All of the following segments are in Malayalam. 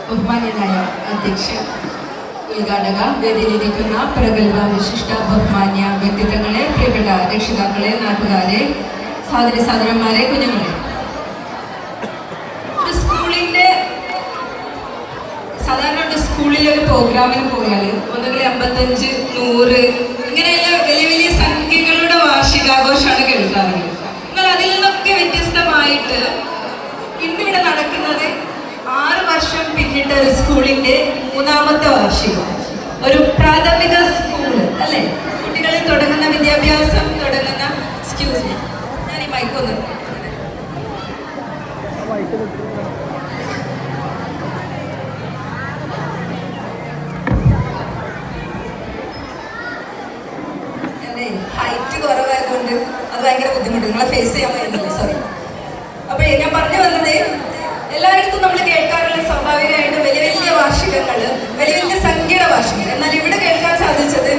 ബഹുമാന്യനായ അധ്യക്ഷൻ, ഉദ്ഘാടക, വേദിയിലിരിക്കുന്ന പ്രഗത്ഭ വിശിഷ്ട ബഹുമാന്യ വ്യക്തിത്വങ്ങളെ, പ്രിയപ്പെട്ട രക്ഷിതാക്കളെ, നാട്ടുകാരെ, സാധനന്മാരെ, കുഞ്ഞുങ്ങളെ, സ്കൂളിന്റെ സാധാരണ സ്കൂളിൽ ഒരു പ്രോഗ്രാമിന് പോയാൽ ഒന്നുകിൽ 55, 100 ഇങ്ങനെയുള്ള വലിയ വലിയ സംഖ്യകളുടെ വാർഷികാഘോഷമാണ് കേൾക്കാറുള്ളത്. എന്നാൽ അതിൽ നിന്നൊക്കെ വ്യത്യസ്തമായിട്ട് ഇന്നിവിടെ നടക്കുന്നത് 6 വർഷം പിന്നിട്ട ഒരു സ്കൂളിന്റെ 3ാമത്തെ വാർഷികം. ഒരു പ്രാഥമിക സ്കൂള് അല്ലെ, കുട്ടികളിൽ തുടങ്ങുന്ന വിദ്യാഭ്യാസം തുടങ്ങുന്ന ഞാൻ ഈ മൈക്കൊന്ന് ഹൈറ്റ് കുറവായതുകൊണ്ട് അത് ഭയങ്കര ബുദ്ധിമുട്ട്, നിങ്ങളെ ഫേസ് ചെയ്യാൻ പറ്റുന്നില്ല, സോറി. അപ്പൊ ഞാൻ പറഞ്ഞു വന്നത്, എല്ലായിടത്തും നമ്മൾ കേൾക്കാറുള്ള സ്വാഭാവികമായിട്ട് വലിയ വലിയ വാർഷികങ്ങള്, വലിയ വലിയ സംഖ്യയുടെ വാർഷികം. എന്നാൽ ഇവിടെ കേൾക്കാൻ സാധിച്ചത്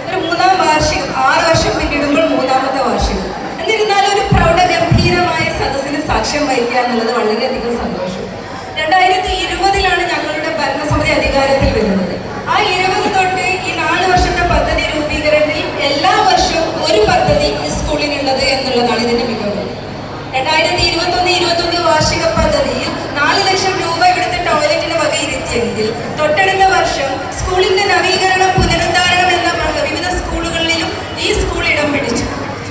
ഒരു 3ാം വാർഷികം, 6 വർഷം പിന്നിടുമ്പോൾ 3ാമത്തെ വാർഷികം. എന്നിരുന്നാലും ഒരു പ്രൗഢഗംഭീരമായ സദസ്സിന് സാക്ഷ്യം വഹിക്കുക എന്നുള്ളത് വളരെയധികം സന്തോഷം. 2020 ഞങ്ങളുടെ ഭരണസമിതി അധികാരത്തിൽ വരുന്നത്. ആ 20 തൊട്ട് ഈ 4 വർഷത്തെ പദ്ധതി രൂപീകരണത്തിൽ എല്ലാ വർഷവും ഒരു പദ്ധതി സ്കൂളിനുള്ളത് എന്നുള്ളതാണ് ഇതിന്റെ മികവ്. 2021 വാർഷിക പദ്ധതിയിൽ 4 ലക്ഷം രൂപ ഇവിടുത്തെ ടോയ്ലറ്റിന് വകയിരുത്തിയെങ്കിൽ തൊട്ടടുത്ത വർഷം സ്കൂളിന്റെ നവീകരണം, പുനരുദ്ധാരണം എന്ന വിവിധ സ്കൂളുകളിലും ഈ സ്കൂൾ ഇടം പിടിച്ചു.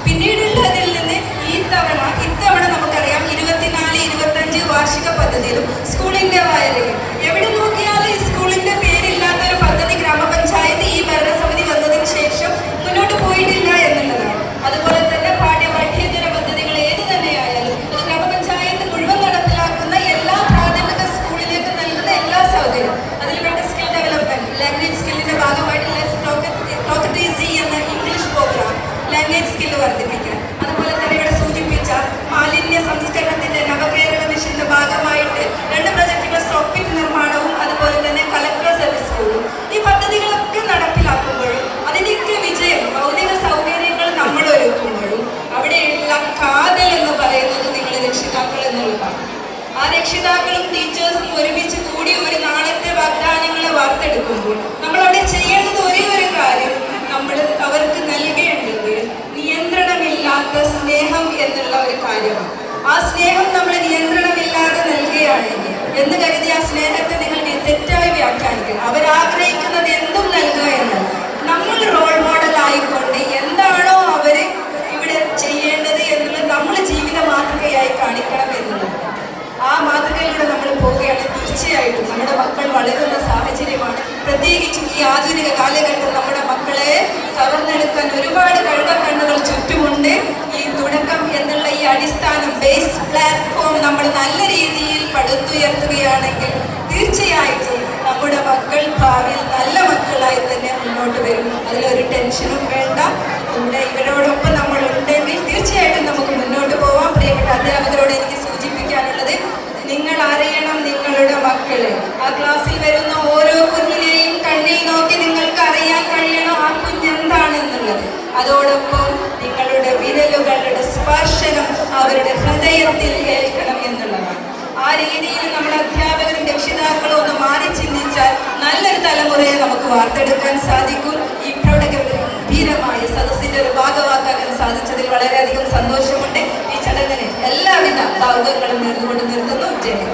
പിന്നീടുള്ളതിൽ നിന്ന് ഇത്തവണ നമുക്കറിയാം 24, 25 വാർഷിക പദ്ധതിയിലും സ്കൂളിന്റെ വയലുകൾ. എവിടെ നോക്കിയാലും ഈ സ്കൂളിന്റെ പേരില്ലാത്ത ഒരു പദ്ധതി ഗ്രാമപഞ്ചായത്ത് ഈ ഭരണസമിതി വന്നതിന് ശേഷം മുന്നോട്ട് പോയിട്ടില്ല എന്നുള്ളതാണ്. അതുപോലെ തന്നെ പാഠ്യേതര പദ്ധതികൾ ഏത് തന്നെയായാലും അത് ഗ്രാമപഞ്ചായത്ത് മുഴുവൻ നടപ്പിലാക്കുന്ന എല്ലാ പ്രാഥമിക സ്കൂളിലേക്ക് നൽകുന്ന എല്ലാ സൗകര്യവും, അതിൽപ്പെട്ട സ്കിൽ ഡെവലപ്മെന്റ്, ലാംഗ്വേജ് സ്കില്ലിന്റെ ഭാഗമായിട്ട് ടോക്ക് ഈസി എന്ന ഇംഗ്ലീഷ് പ്രോഗ്രാം, ലാംഗ്വേജ് സ്കില്ല് വർദ്ധിപ്പിക്കാൻ. അതുപോലെ തന്നെ ഇവിടെ സൂചിപ്പിച്ച മാലിന്യ സംസ്കരണത്തിന്റെ നവകേരള മിഷന്റെ ഭാഗമായിട്ട് 2 പ്രൊജക്ടുകൾ, സോപ്പിറ്റ് നിർമ്മാണവും അതുപോലെ തന്നെ കളക്ടർ സർവീസ് സ്കൂളും. ഈ പദ്ധതികളൊക്കെ നടപ്പിലാക്കുമ്പോഴും അതിനൊക്കെ വിജയം ഭൗതിക സൗകര്യങ്ങൾ നമ്മൾ ഒരുക്കുമ്പോഴും അവിടെയുള്ള കാതൽ എന്ന് പറയുന്നത് നിങ്ങൾ രക്ഷിതാക്കൾ എന്നുള്ളതാണ്. ആ രക്ഷിതാക്കളും ടീച്ചേഴ്സും ഒരുമിച്ച് കൂടി ഒരു നാളത്തെ വാഗ്ദാനങ്ങളെ വാർത്തെടുക്കുമ്പോൾ നമ്മൾ അവിടെ ചെയ്യേണ്ടത് ഒരേ ഒരു കാര്യം, നമ്മൾ അവർക്ക് നൽകേണ്ടത് നിയന്ത്രണമില്ലാത്ത സ്നേഹം എന്നുള്ള ഒരു കാര്യമാണ്. ആ സ്നേഹം നമ്മൾ നിയന്ത്രണമില്ലാതെ നൽകുകയാണെങ്കിൽ എന്ന് കരുതി ആ സ്നേഹത്തെ നിങ്ങൾ തെറ്റായി വ്യാഖ്യാനിക്കുക. അവരാഗ്രഹിക്കുന്നത് എന്തും നൽകുക എന്നല്ല, നമ്മൾ റോൾ മോഡൽ ആയിക്കൊണ്ട് എന്താണോ അവര് ഇവിടെ ചെയ്യേണ്ടത് എന്നുള്ളത് നമ്മൾ ജീവിത മാതൃകയായി കാണിക്കണം എന്നുള്ളത്. ആ മാതൃകയിലൂടെ നമ്മൾ പോവുകയാണെങ്കിൽ തീർച്ചയായിട്ടും നമ്മുടെ മക്കൾ വളരുന്ന സാഹചര്യമാണ്. പ്രത്യേകിച്ചും ഈ ആധുനിക കാലഘട്ടം നമ്മുടെ മക്കളെ കവർന്നെടുക്കാൻ ഒരുപാട് കണ്ണുകൾ ചുറ്റുമുണ്ട്. ഈ തുടക്കം എന്നുള്ള ഈ അടിസ്ഥാനം, ബേസ് പ്ലാറ്റ്ഫോം നമ്മൾ നല്ല രീതിയിൽ പടുത്തുയർത്തുകയാണെങ്കിൽ തീർച്ചയായിട്ടും നമ്മുടെ മക്കൾ ഭാവിയിൽ നല്ല മക്കളായി തന്നെ മുന്നോട്ട് വരും. അതിലൊരു ടെൻഷനും വേണ്ട. ഇവിടെ ഇവരോടൊപ്പം നമ്മൾ ഉണ്ടെങ്കിൽ തീർച്ചയായിട്ടും നമുക്ക് മുന്നോട്ട് പോവാം. പ്രിയപ്പെട്ട അധ്യാപകരോട് എനിക്ക് സൂചിപ്പിക്കാനുള്ളത്, നിങ്ങൾ അറിയണം നിങ്ങളുടെ മക്കളെ. ആ ക്ലാസ്സിൽ വരുന്ന ഓരോ കുഞ്ഞിനെയും കണ്ണിൽ നോക്കി നിങ്ങൾക്ക് അറിയാൻ കഴിയണം ആ കുഞ്ഞെന്താണെന്നുള്ളത്. അതോടൊപ്പം നിങ്ങളുടെ വിരലുകളുടെ സ്പർശനം അവരുടെ ഹൃദയത്തിൽ ഏൽക്കണം എന്നുള്ളതാണ്. ആ രീതിയിൽ നമ്മുടെ അധ്യാപകരും രക്ഷിതാക്കളും ഒന്ന് മാറി ചിന്തിച്ചാൽ നല്ലൊരു തലമുറയെ നമുക്ക് വാർത്തെടുക്കാൻ സാധിക്കും. ഈ പ്രൗഢഗംഭീരമായ സദസ്സിന്റെ ഒരു ഭാഗമാക്കാൻ സാധിച്ചതിൽ വളരെയധികം സന്തോഷമുണ്ട്. ഈ ചടങ്ങിന് എല്ലാവിധ ഭാവുകങ്ങളും നേർന്നുകൊണ്ട് നിർത്തുന്നു. ജയം.